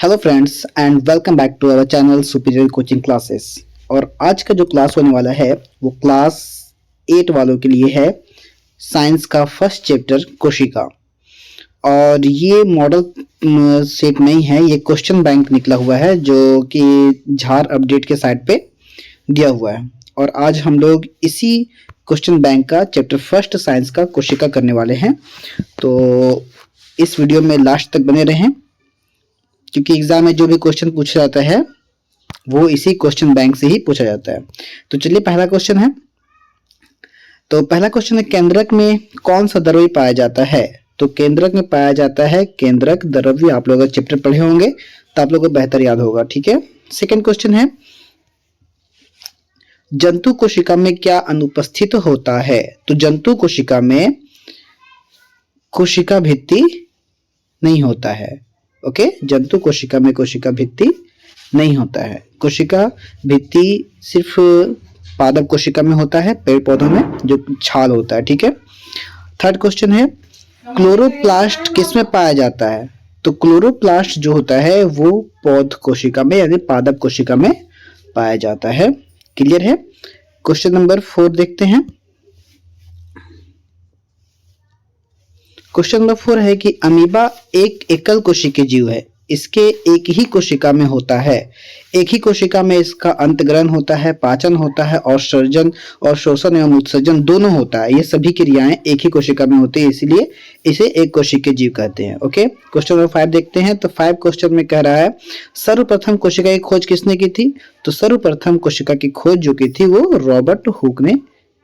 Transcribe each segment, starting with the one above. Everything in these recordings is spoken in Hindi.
Hello friends and welcome back to our channel superior coaching classes. और आज का जो क्लास होने वाला है वो क्लास 8 वालों के लिए है। साइंस का फर्स्ट चैप्टर कोशिका। और ये मॉडल सेट नहीं है, ये क्वेश्चन बैंक निकला हुआ है जो कि झार अपडेट के साइट पे दिया हुआ है। और आज हम लोग इसी क्वेश्चन बैंक का चैप्टर फर्स्ट साइंस का कोशिका करने वाले हैं। तो इस वीडियो में लास्ट तक बने रहें, क्योंकि एग्जाम में जो भी क्वेश्चन पूछा जाता है वो इसी क्वेश्चन बैंक से ही पूछा जाता है। तो चलिए पहला क्वेश्चन है। तो पहला क्वेश्चन है, केंद्रक में कौन सा द्रव्य पाया जाता है? तो केंद्रक में पाया जाता है केंद्रक द्रव्य। आप लोग चैप्टर पढ़े होंगे तो आप लोगों को बेहतर याद होगा। ठीक है। सेकंड क्वेश्चन है, जंतु कोशिका में क्या अनुपस्थित होता है? तो जंतु कोशिका में कोशिका भित्ति नहीं होता है। ओके, जंतु कोशिका में कोशिका भित्ति नहीं होता है। कोशिका भित्ति सिर्फ पादप कोशिका में होता है, पेड़ पौधों में जो छाल होता है। ठीक है। थर्ड क्वेश्चन है, क्लोरोप्लास्ट किस में पाया जाता है? तो क्लोरोप्लास्ट जो होता है वो पौध कोशिका में यानी पादप कोशिका में पाया जाता है। क्लियर है। क्वेश्चन नंबर 4 देखते हैं। क्वेश्चन नंबर 4 है कि अमीबा एक एकल कोशिकीय जीव है। इसके एक ही कोशिका में होता है। एक ही कोशिका में इसका अंतग्रहण होता है, पाचन होता है और सर्जन और शोषण एवं उत्सर्जन दोनों होता है। ये सभी क्रियाएं एक ही कोशिका में होती है, इसलिए इसे एक कोशिकीय जीव कहते हैं। ओके। क्वेश्चन नंबर 5 देखते हैं। तो 5 क्वेश्चन में कह रहा है, सर्वप्रथम कोशिका की खोज किसने की थी? तो सर्वप्रथम कोशिका की खोज जो की थी वो रॉबर्ट हुक ने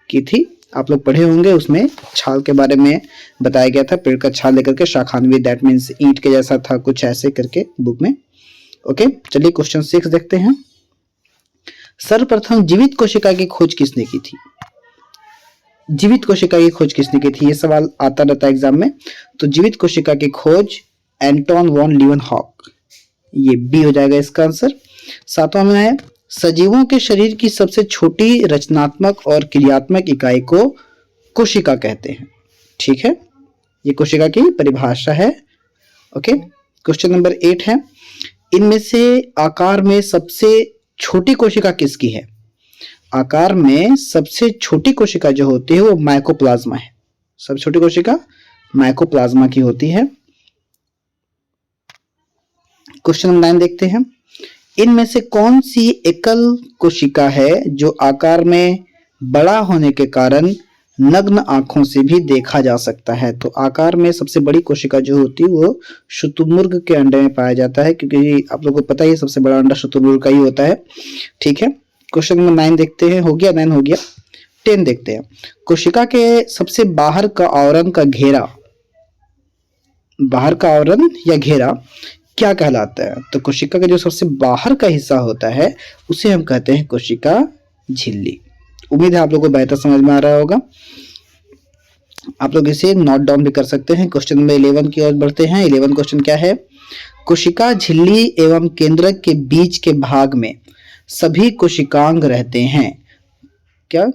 की थी। आप लोग पढ़े होंगे, उसमें छाल के बारे में बताया गया था। पेड़ का छाल लेकर के शाखान्वी, दैट मीन्स ईंट के जैसा था, कुछ ऐसे करके बुक में। ओके, चलिए क्वेश्चन 6 देखते हैं। सर्वप्रथम जीवित कोशिका की खोज किसने की थी? जीवित कोशिका की खोज किसने की थी? ये सवाल आता रहता है एग्जाम में। तो जीवित कोशिका की खोज एंटोन वॉन लीवनहॉक, ये बी हो जाएगा इसका आंसर। 7वां में है, सजीवों के शरीर की सबसे छोटी रचनात्मक और क्रियात्मक इकाई को कोशिका कहते हैं। ठीक है, ये कोशिका की परिभाषा है। ओके। क्वेश्चन नंबर 8 है, इनमें से आकार में सबसे छोटी कोशिका किसकी है? आकार में सबसे छोटी कोशिका जो होती है वो माइकोप्लाज्मा है। सबसे छोटी कोशिका माइकोप्लाज्मा की होती है। क्वेश्चन नंबर 9 देखते हैं। इनमें से कौन सी एकल कोशिका है जो आकार में बड़ा होने के कारण नग्न आंखों से भी देखा जा सकता है? तो आकार में सबसे बड़ी कोशिका जो होती है वो शुतुरमुर्ग के अंडे में पाया जाता है, क्योंकि आप लोगों को पता है सबसे बड़ा अंडा शुतुरमुर्ग का ही होता है। ठीक है। क्वेश्चन नंबर 9 देखते हैं। हो गया 9, हो गया। 10 देखते हैं। कोशिका के सबसे बाहर का आवरण का घेरा, बाहर का आवरण या घेरा क्या कहलाता है? तो कोशिका का जो सबसे बाहर का हिस्सा होता है उसे हम कहते हैं कोशिका झिल्ली। उम्मीद है आप लोगों को बेहतर समझ में आ रहा होगा। आप लोग इसे नोट डाउन भी कर सकते हैं। क्वेश्चन नंबर 11 की ओर बढ़ते हैं। 11 क्वेश्चन क्या है? कोशिका झिल्ली एवं केंद्रक के बीच के भाग में सभी कोशिकांग रहते हैं। क्या?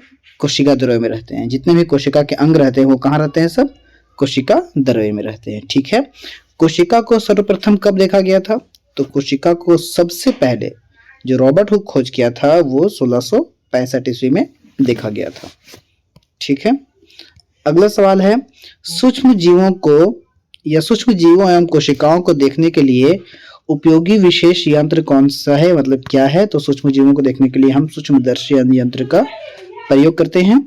कोशिका द्रव्य में रहते हैं। जितने भी कोशिका के अंग रहते हैं वो कहाँ रहते हैं? सब कोशिका द्रव्य में रहते हैं। ठीक है। कोशिका को सर्वप्रथम कब देखा गया था? तो कोशिका को सबसे पहले जो रॉबर्ट हुक खोज किया था वो 1665 ईस्वी में देखा गया था। ठीक है। अगला सवाल है, सूक्ष्म जीवों को या सूक्ष्म जीवों एवं कोशिकाओं को देखने के लिए उपयोगी विशेष यंत्र कौन सा है? मतलब क्या है? तो सूक्ष्म जीवों को देखने के लिए हम सूक्ष्मदर्शी यंत्र का प्रयोग करते हैं।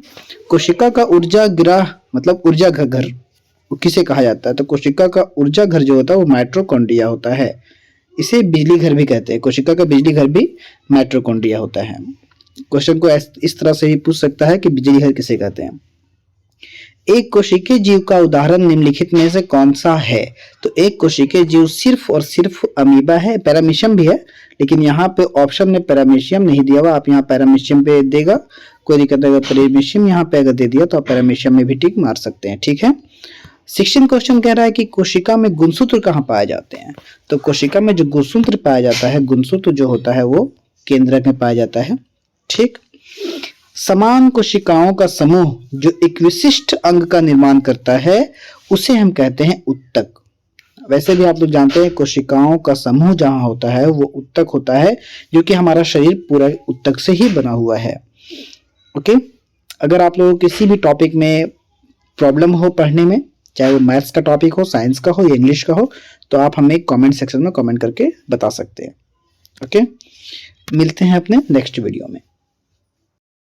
कोशिका का ऊर्जा गृह मतलब ऊर्जा घर किसे कहा जाता है? तो कोशिका का ऊर्जा घर जो होता है वो माइटोकॉन्ड्रिया होता है। इसे बिजली घर भी कहते हैं। कोशिका का बिजली घर भी माइटोकॉन्ड्रिया होता है। क्वेश्चन को इस तरह से ही पूछ सकता है कि बिजली घर किसे कहते हैं। एक कोशिकीय जीव का उदाहरण निम्नलिखित में से कौन सा है? तो एक कोशिकीय जीव सिर्फ और सिर्फ अमीबा है। पैरामीशियम भी है, लेकिन यहाँ पे ऑप्शन में पैरामीशियम नहीं दिया हुआ। आप यहाँ पैरामीशियम पे देगा, कोई दिक्कत नहीं। अगर पैरामीशियम यहाँ पे अगर दे दिया तो आप पैरामीशियम में भी टिक मार सकते हैं। ठीक है। 16 क्वेश्चन कह रहा है कि कोशिका में गुणसूत्र कहाँ पाए जाते हैं? तो कोशिका में जो गुणसूत्र पाया जाता है, गुणसूत्र जो होता है वो केंद्रक में पाया जाता है। ठीक। समान कोशिकाओं का समूह जो एक विशिष्ट अंग का निर्माण करता है उसे हम कहते हैं उत्तक। वैसे भी आप लोग जानते हैं कोशिकाओं का समूह जहां होता है वो उत्तक होता है, जो कि हमारा शरीर पूरा उत्तक से ही बना हुआ है। ओके, अगर आप लोगों को किसी भी टॉपिक में प्रॉब्लम हो पढ़ने में, चाहे वो मैथ्स का टॉपिक हो, साइंस का हो या इंग्लिश का हो, तो आप हमें कमेंट सेक्शन में कमेंट करके बता सकते हैं। ओके, मिलते हैं अपने नेक्स्ट वीडियो में।